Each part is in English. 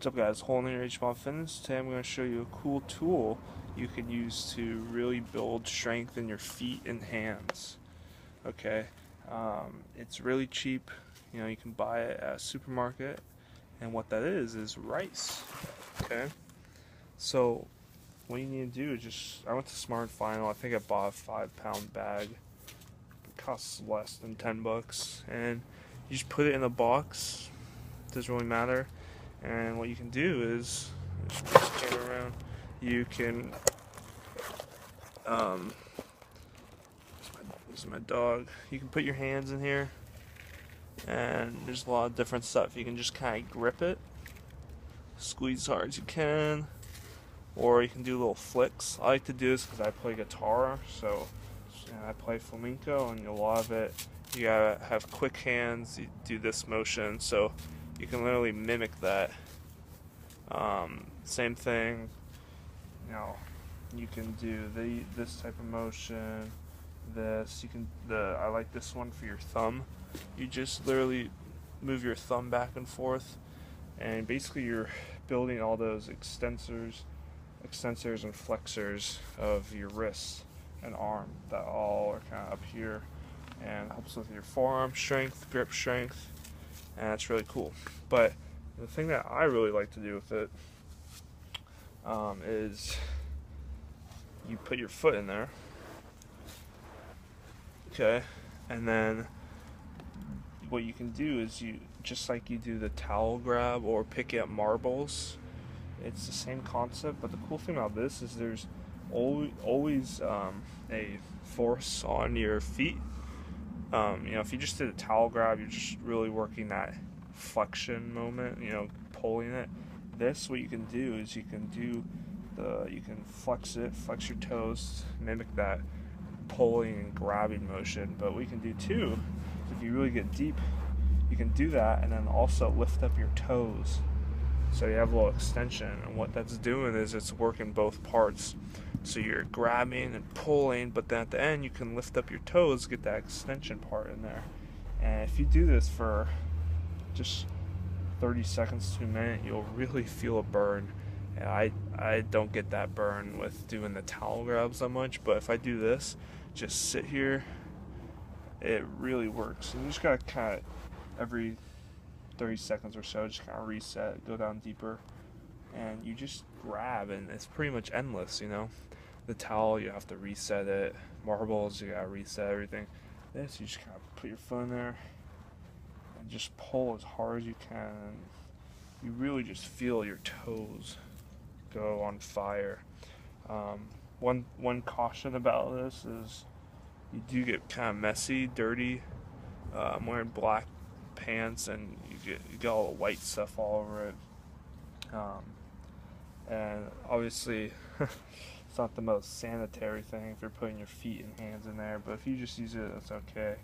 What's up, guys? Holding your HMOB Fitness. Today I'm going to show you a cool tool you can use to really build strength in your feet and hands. Okay, it's really cheap. You can buy it at a supermarket, and what that is rice. Okay, so what you need to do is I went to Smart Final. I think I bought a 5-pound bag. It costs less than $10, and you just put it in a box. Doesn't really matter. And what you can do is, just move the camera around, you can, this is my dog, you can put your hands in here, and there's a lot of different stuff. You can just kind of grip it, squeeze as hard as you can, or you can do little flicks. I like to do this because I play guitar, so I play flamenco, and a lot of it, you gotta have quick hands, you do this motion, so you can literally mimic that. Same thing, you can do this type of motion, I like this one for your thumb. You just literally move your thumb back and forth, and basically you're building all those extensors and flexors of your wrist and arm that all are kind of up here, and helps with your forearm strength, grip strength, and that's really cool. But the thing that I really like to do with it is you put your foot in there, okay, and then what you can do is just like you do the towel grab or picking up marbles, it's the same concept, but the cool thing about this is there's always a force on your feet. If you just did a towel grab, you're just really working that flexion moment, pulling it. What you can do is you can flex your toes, mimic that pulling and grabbing motion. But what you can do too, if you really get deep, you can do that and then also lift up your toes. So you have a little extension, and what that's doing is it's working both parts. So you're grabbing and pulling, but then at the end you can lift up your toes, get that extension part in there. And if you do this for just 30 seconds to a minute, you'll really feel a burn. And I don't get that burn with doing the towel grabs that much, but if I do this, just sit here, it really works. And you just gotta kind of every 30 seconds or so, just kind of reset, go down deeper, and you just grab, and it's pretty much endless. The towel, you have to reset it. Marbles, you gotta reset everything. This, you just kind of put your foot in there and just pull as hard as you can. You really just feel your toes go on fire. One caution about this is you do get kind of messy, dirty. I'm wearing black pants, and you get all the white stuff all over it. And obviously, it's not the most sanitary thing if you're putting your feet and hands in there, but if you just use it, that's okay.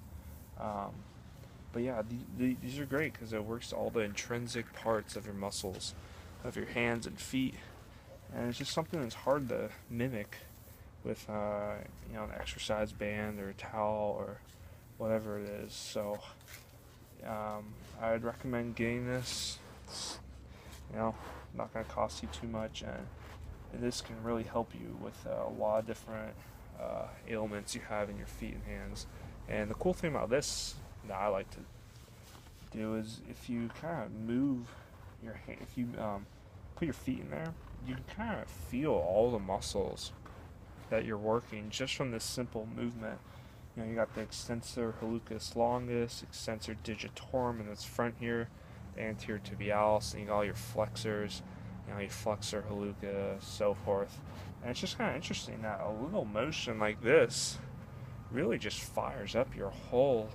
But yeah, these are great because it works all the intrinsic parts of your muscles, of your hands and feet, and it's just something that's hard to mimic with an exercise band or a towel or whatever it is. So I'd recommend getting this. It's, not going to cost you too much, and this can really help you with a lot of different ailments you have in your feet and hands. And the cool thing about this that I like to do is if you kind of move your hand, if you put your feet in there, you can kind of feel all the muscles that you're working just from this simple movement. You got the extensor hallucis longus, extensor digitorum in its front here, the anterior tibialis, and you got all your flexors, your flexor hallucis, so forth. And it's just kind of interesting that a little motion like this really just fires up your whole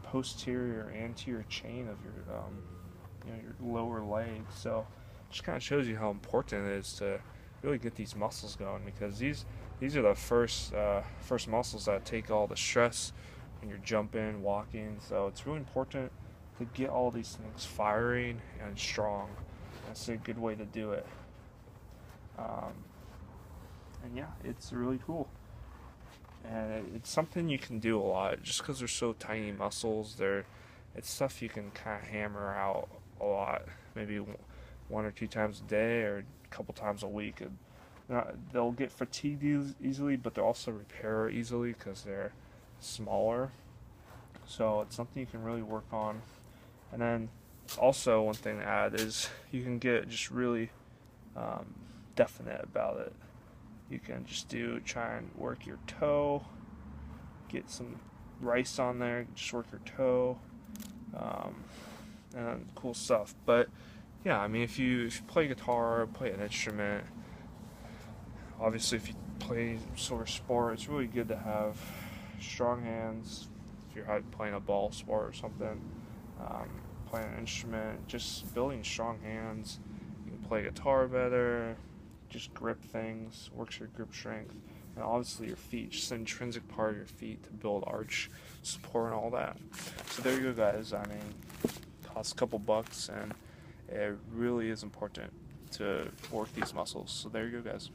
posterior anterior chain of your lower leg. So it just kind of shows you how important it is to really get these muscles going, because these are the first muscles that take all the stress when you're jumping, walking. So it's really important to get all these things firing and strong. That's a good way to do it. And yeah, it's really cool. And it's something you can do a lot just because they're so tiny muscles. It's stuff you can kind of hammer out a lot, maybe 1 or 2 times a day or a couple times a week. And they'll get fatigued easily, but they'll also repair easily because they're smaller. So it's something you can really work on. And then also one thing to add is you can get just really definite about it. You can just try and work your toe, get some rice on there, just work your toe, and cool stuff. But yeah, I mean, if you play guitar, play an instrument, obviously if you play sort of sport, it's really good to have strong hands. If you're playing a ball sport or something, playing an instrument, just building strong hands. You can play guitar better, just grip things, works your grip strength, and obviously your feet, just an intrinsic part of your feet to build arch support and all that. So there you go, guys. I mean, costs a couple bucks, and it really is important to work these muscles. So there you go, guys.